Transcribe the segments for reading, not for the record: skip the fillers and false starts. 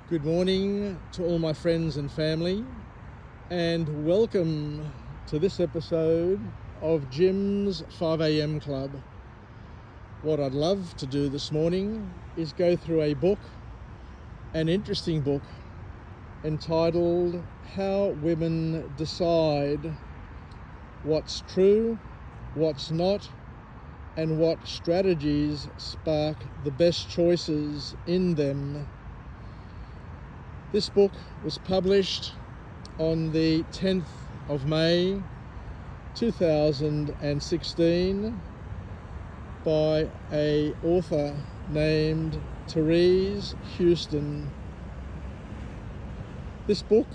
Good morning to all my friends and family, and welcome to this episode of Jim's 5am Club. What I'd love to do this morning is go through a book, an interesting book, entitled How Women Decide What's True, What's Not, and what strategies spark the best choices in them. This book was published on the 10th of May 2016 by an author named Therese Huston. This book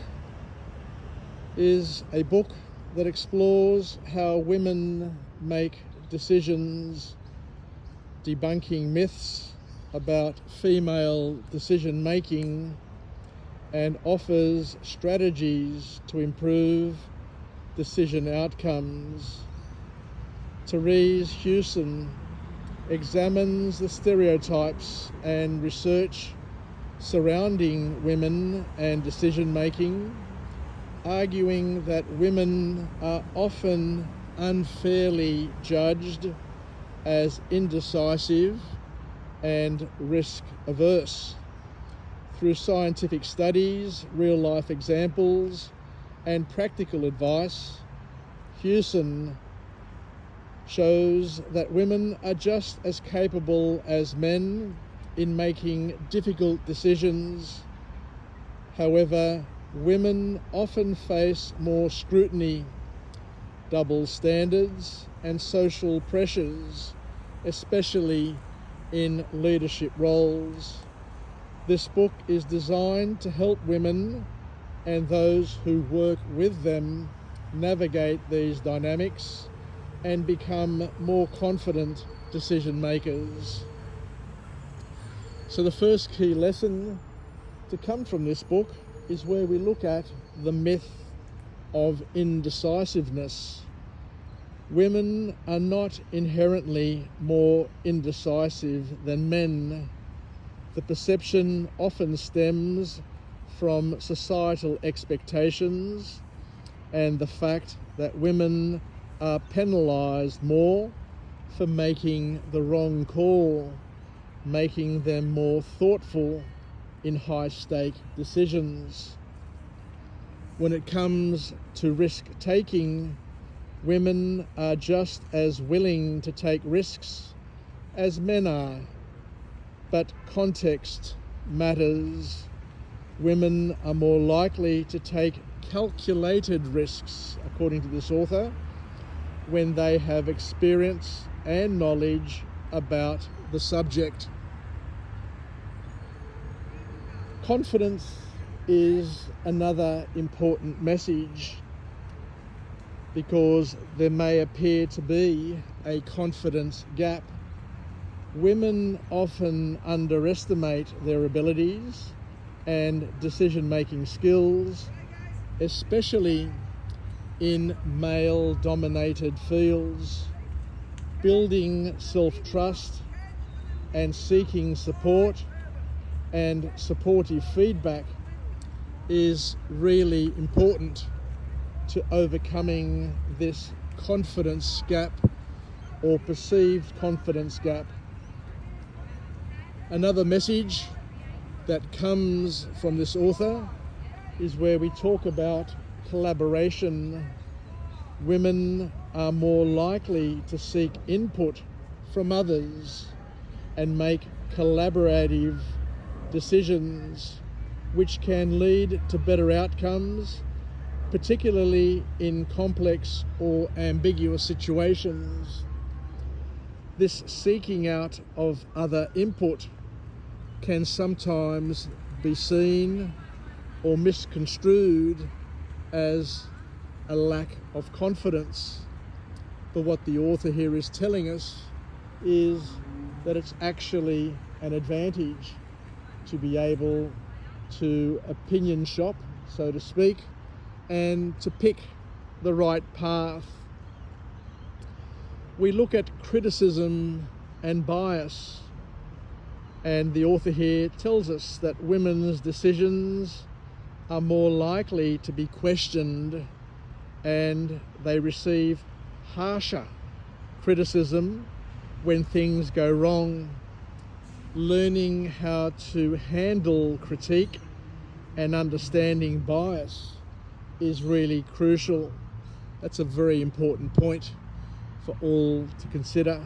is a book that explores how women make decisions, debunking myths about female decision making, and offers strategies to improve decision outcomes. Therese Huston examines the stereotypes and research surrounding women and decision making, arguing that women are often unfairly judged as indecisive and risk averse. Through scientific studies, real-life examples, and practical advice, Huston shows that women are just as capable as men in making difficult decisions. However, women often face more scrutiny, double standards, and social pressures, especially in leadership roles. This book is designed to help women and those who work with them navigate these dynamics and become more confident decision makers. So the first key lesson to come from this book is where we look at the myth of indecisiveness. Women are not inherently more indecisive than men. The perception often stems from societal expectations and the fact that women are penalised more for making the wrong call, making them more thoughtful in high-stake decisions. When it comes to risk-taking, women are just as willing to take risks as men are. But context matters. Women are more likely to take calculated risks, according to this author, when they have experience and knowledge about the subject. Confidence is another important message, because there may appear to be a confidence gap. Women often underestimate their abilities and decision-making skills, especially in male-dominated fields. Building self-trust and seeking support and supportive feedback is really important to overcoming this confidence gap or perceived confidence gap. Another message that comes from this author is where we talk about collaboration. Women are more likely to seek input from others and make collaborative decisions, which can lead to better outcomes, particularly in complex or ambiguous situations. This seeking out of other input can sometimes be seen or misconstrued as a lack of confidence. But what the author here is telling us is that it's actually an advantage to be able to opinion shop, so to speak, and to pick the right path. We look at criticism and bias. And the author here tells us that women's decisions are more likely to be questioned and they receive harsher criticism when things go wrong. Learning how to handle critique and understanding bias is really crucial. That's a very important point for all to consider.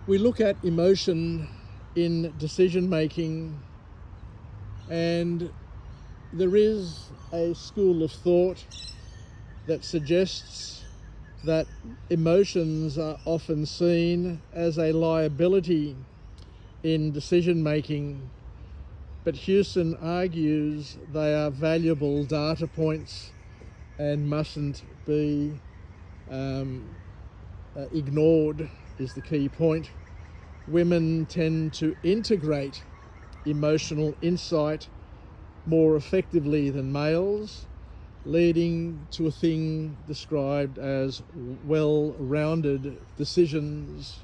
We look at emotion in decision making, and there is a school of thought that suggests that emotions are often seen as a liability in decision making, but Huston argues they are valuable data points and mustn't be ignored, is the key point. Women tend to integrate emotional insight more effectively than males, leading to a thing described as well-rounded decisions.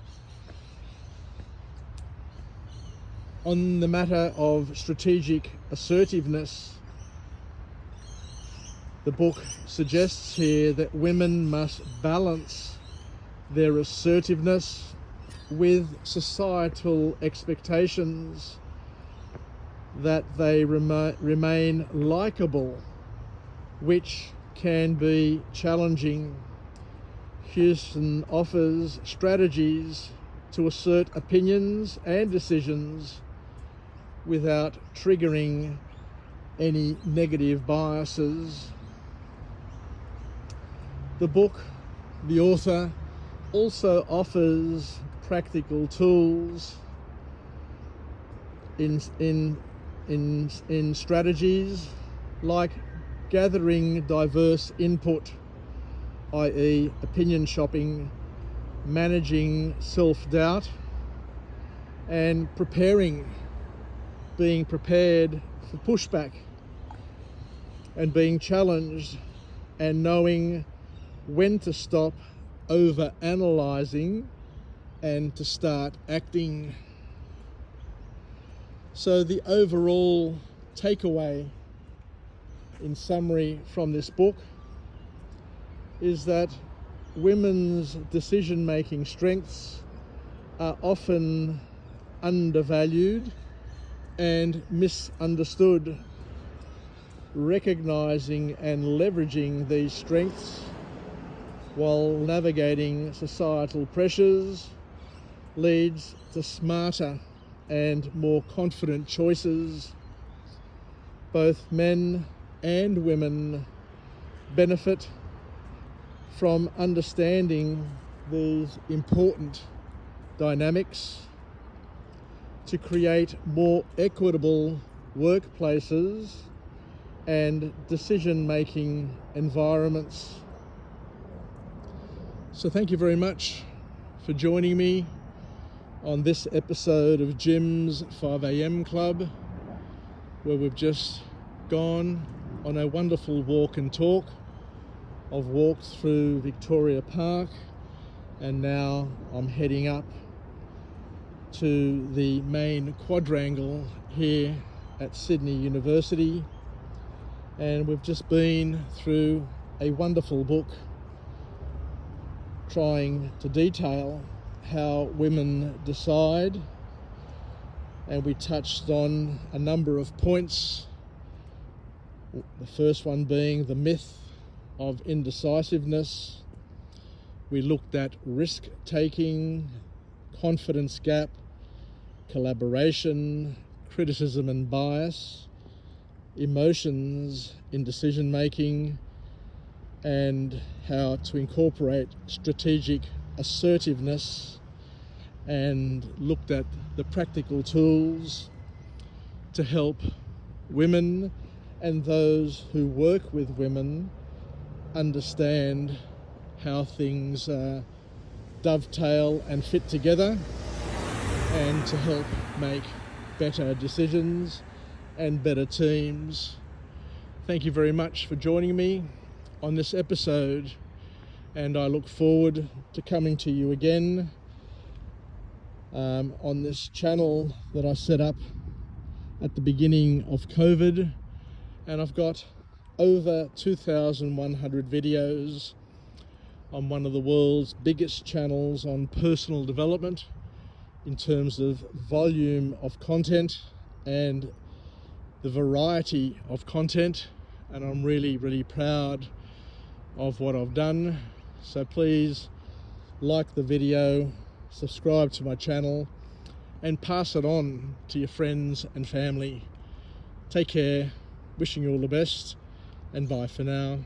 On the matter of strategic assertiveness, the book suggests here that women must balance their assertiveness with societal expectations that they remain likable, which can be challenging. Huston offers strategies to assert opinions and decisions without triggering any negative biases. The book, the author, also offers practical tools in strategies like gathering diverse input, i.e. opinion shopping, managing self-doubt, and being prepared for pushback and being challenged, and knowing when to stop over-analysing and to start acting. So the overall takeaway, in summary, from this book is that women's decision-making strengths are often undervalued and misunderstood. Recognising and leveraging these strengths while navigating societal pressures leads to smarter and more confident choices. Both men and women benefit from understanding these important dynamics to create more equitable workplaces and decision-making environments. So thank you very much for joining me on this episode of Jim's 5am Club, where we've just gone on a wonderful walk and talk. I've walked through Victoria Park and now I'm heading up to the main quadrangle here at Sydney University, and we've just been through a wonderful book trying to detail how women decide, and we touched on a number of points. The first one being the myth of indecisiveness. We looked at risk-taking, confidence gap, collaboration, criticism and bias, emotions in decision-making, and how to incorporate strategic assertiveness, and looked at the practical tools to help women and those who work with women understand how things dovetail and fit together, and to help make better decisions and better teams. Thank you very much for joining me on this episode, and I look forward to coming to you again on this channel that I set up at the beginning of COVID, and I've got over 2,100 videos on one of the world's biggest channels on personal development in terms of volume of content and the variety of content, and I'm really proud of what I've done. So please like the video, subscribe to my channel, and pass it on to your friends and family. Take care, wishing you all the best, and bye for now.